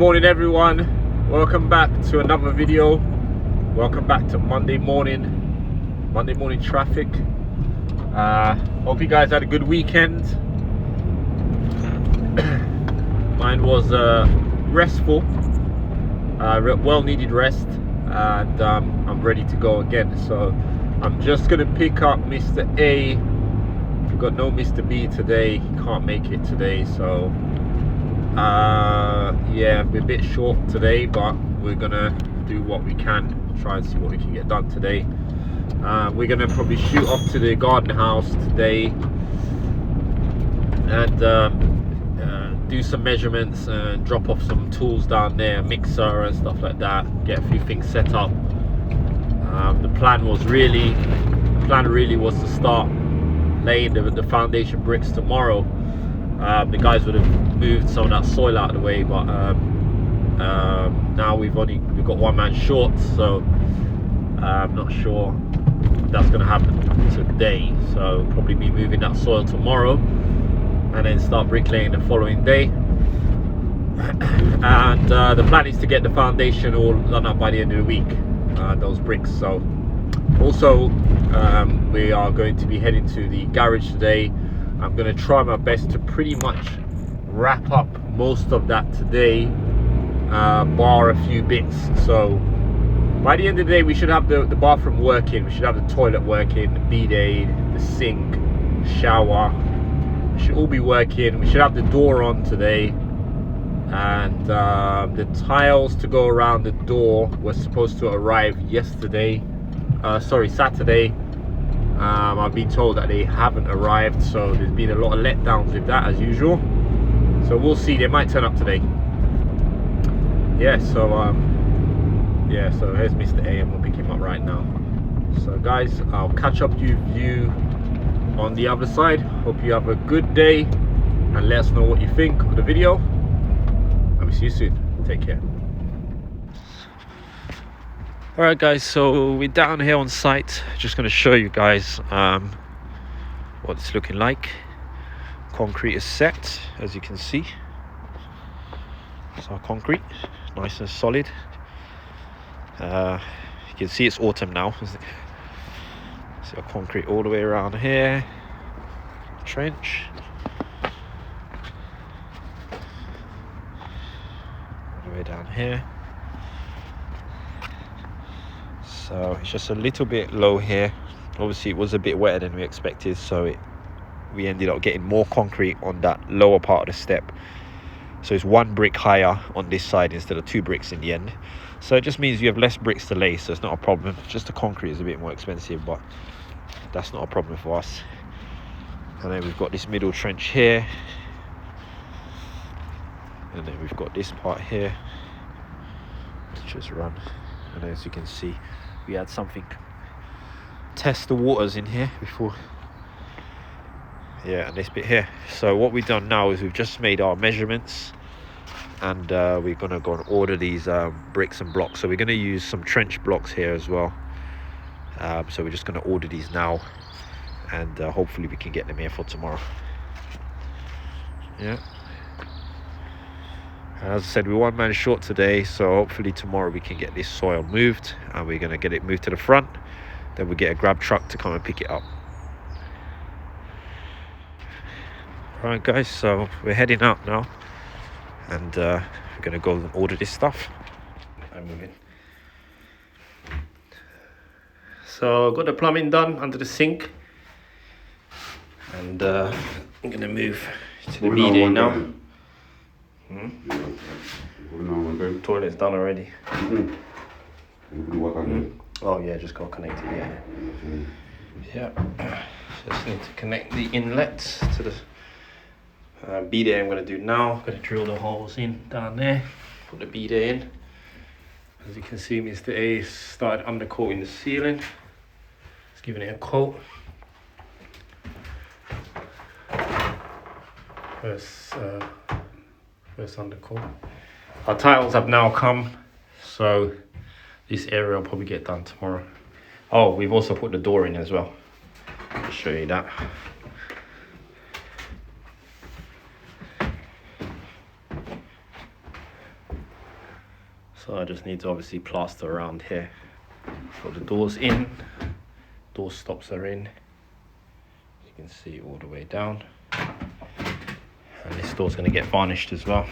morning everyone, welcome back to another video. Welcome back to Monday morning traffic. Hope you guys had a good weekend. Mine was restful, well needed rest, and I'm ready to go again. So I'm just gonna pick up Mr. A. We've got no Mr. B today, he can't make it today, so yeah, we're a bit short today, but we're gonna do what we can, try and see what we can get done today. We're gonna probably shoot off to the garden house today and do some measurements and drop off some tools down there, mixer and stuff like that, get a few things set up. The plan really was to start laying the foundation bricks tomorrow. The guys would have moved some of that soil out of the way, but now we've got one man short, so I'm not sure that's going to happen today. So probably be moving that soil tomorrow and then start bricklaying the following day. And the plan is to get the foundation all done up by the end of the week, those bricks. So also we are going to be heading to the garage today. I'm going to try my best to pretty much wrap up most of that today, bar a few bits. So by the end of the day we should have the bathroom working, we should have the toilet working, the bidet, the sink, shower, it should all be working. We should have the door on today, and the tiles to go around the door were supposed to arrive Saturday. I've been told that they haven't arrived, so there's been a lot of letdowns with that as usual. So we'll see, they might turn up today. Yeah, so so here's Mr. A, and we'll pick him up right now. So guys, I'll catch up with you on the other side. Hope you have a good day, and let us know what you think of the video, and we'll see you soon. Take care. Alright guys, so we're down here on site. Just going to show you guys what it's looking like. Concrete is set, as you can see. It's our concrete, nice and solid. You can see it's autumn now. See our concrete all the way around here. Trench. All the way down here. So it's just a little bit low here. Obviously it was a bit wetter than we expected, so we ended up getting more concrete on that lower part of the step. So it's one brick higher on this side instead of 2 bricks in the end. So it just means you have less bricks to lay, so it's not a problem. Just the concrete is a bit more expensive, but that's not a problem for us. And then we've got this middle trench here, and then we've got this part here to just run. And as you can see, we had something test the waters in here before. Yeah, and this bit here. So what we've done now is we've just made our measurements, and we're gonna go and order these bricks and blocks. So we're gonna use some trench blocks here as well. So we're just gonna order these now, and hopefully we can get them here for tomorrow. Yeah. As I said, we're one man short today, so hopefully tomorrow we can get this soil moved, and we're going to get it moved to the front. Then we get a grab truck to come and pick it up. Alright guys, so we're heading out now, and we're going to go and order this stuff. I'm moving. So I've got the plumbing done under the sink, and I'm going to move to the bidet now. Toilet's done already. Oh yeah, just got connected. Yeah. Just need to connect the inlets to the bidet. I'm going to do now. I'm going to drill the holes in down there, put the bidet in. As you can see, Mr. A started undercoating the ceiling. He's giving it a coat. First undercoat. Our tiles have now come, so this area will probably get done tomorrow. Oh, we've also put the door in as well. I'll show you that. So I just need to obviously plaster around here. Put the doors in, door stops are in. You can see all the way down. And this door's going to get varnished as well.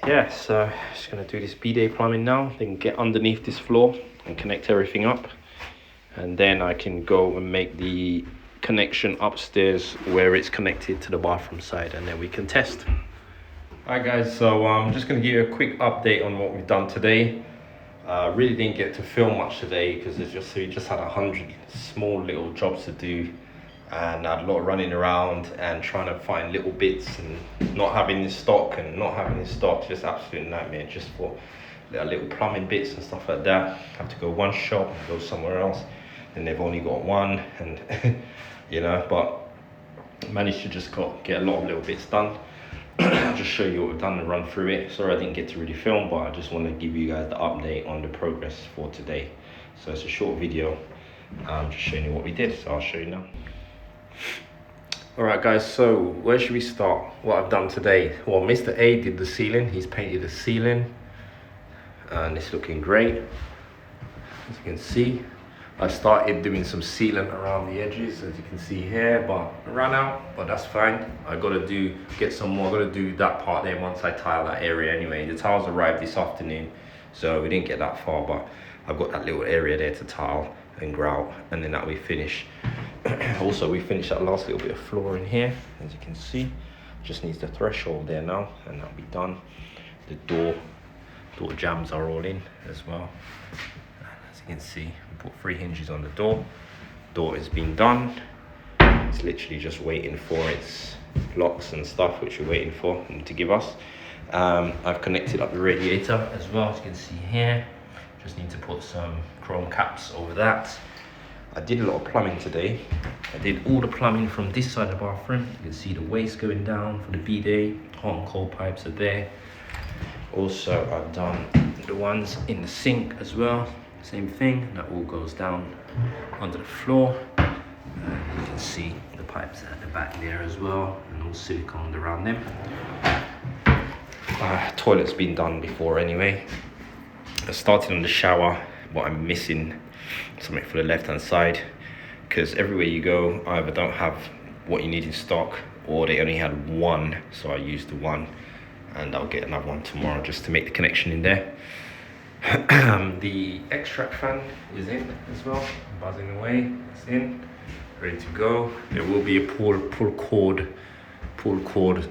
Yeah, so just going to do this B-Day plumbing now, then get underneath this floor and connect everything up. And then I can go and make the connection upstairs where it's connected to the bathroom side, and then we can test. Alright guys, so I'm just going to give you a quick update on what we've done today. Really didn't get to film much today because we just had 100 small little jobs to do, and I had a lot of running around and trying to find little bits and not having this stock just absolute nightmare just for little plumbing bits and stuff like that. Have to go one shop and go somewhere else, and they've only got one, and you know, but managed to just get a lot of little bits done. I'll just show you what we've done and run through it. Sorry I didn't get to really film, but I just want to give you guys the update on the progress for today. So it's a short video, just showing you what we did, so I'll show you now. Alright guys, so where should we start? What I've done today? Well, Mr. A did the ceiling. He's painted the ceiling and it's looking great, as you can see. I started doing some sealant around the edges, as you can see here, but I ran out, but that's fine. I gotta get some more. I gotta do that part there once I tile that area anyway. The tiles arrived this afternoon, so we didn't get that far, but I've got that little area there to tile and grout, and then that we finish. Also, we finished that last little bit of floor in here, as you can see. Just needs the threshold there now, and that'll be done. The door jambs are all in as well. As you can see, we put 3 hinges on the door. Door has been done. It's literally just waiting for its locks and stuff, which we're waiting for them to give us. I've connected up the radiator as well, as you can see here. Just need to put some chrome caps over that. I did a lot of plumbing today. I did all the plumbing from this side of the bathroom. You can see the waste going down for the bidet. Hot and cold pipes are there. Also, I've done the ones in the sink as well. Same thing, that all goes down under the floor. You can see the pipes at the back there as well, and all siliconed around them. Toilet's been done before anyway. I started on the shower, but I'm missing something for the left hand side, because everywhere you go, I either don't have what you need in stock, or they only had one, so I used the one, and I'll get another one tomorrow just to make the connection in there. The extract fan is in as well, buzzing away. It's in, ready to go. There will be a pull cord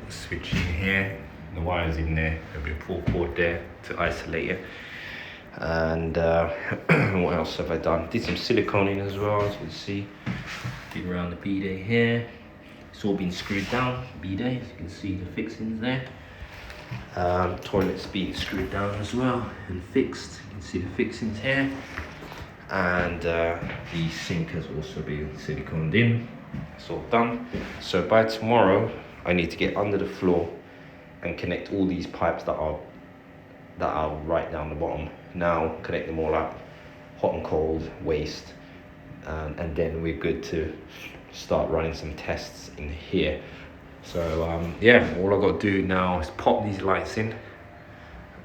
switch in here. The wire's in there. There'll be a pull cord there to isolate it. And what else have I done? Did some siliconing as well, as you can see. Did around the bidet here. It's all been screwed down. Bidet, as you can see the fixings there. Toilet's been screwed down as well and fixed. You can see the fixings here. And the sink has also been siliconed in. It's all done. So by tomorrow, I need to get under the floor and connect all these pipes that are right down the bottom. Now connect them all up, hot and cold, waste, and then we're good to start running some tests in here. So yeah, all I've got to do now is pop these lights in,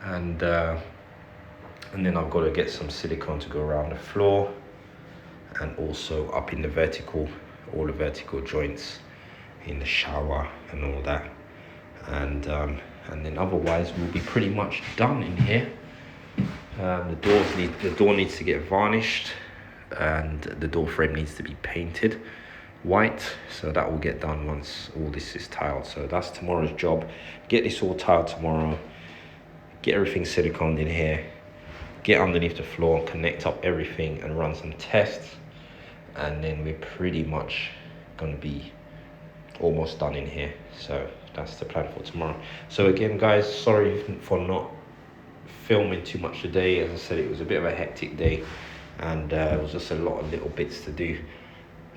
and then I've got to get some silicone to go around the floor, and also up in the all the vertical joints in the shower and all that, and then otherwise we'll be pretty much done in here. The door needs to get varnished, and the door frame needs to be painted white, so that will get done once all this is tiled. So that's tomorrow's job. Get this all tiled tomorrow, get everything siliconed in here, get underneath the floor, connect up everything and run some tests, and then we're pretty much going to be almost done in here. So that's the plan for tomorrow. So again guys, sorry for not filming too much today. As I said, it was a bit of a hectic day, and it was just a lot of little bits to do,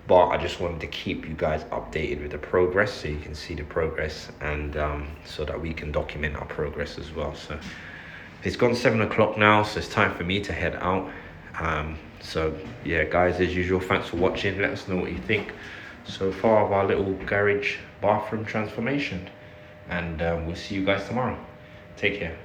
but I just wanted to keep you guys updated with the progress, so you can see the progress, and so that we can document our progress as well. So it's gone 7 o'clock now, so it's time for me to head out. So yeah guys, as usual, thanks for watching. Let us know what you think so far of our little garage bathroom transformation. and we'll see you guys tomorrow. Take care.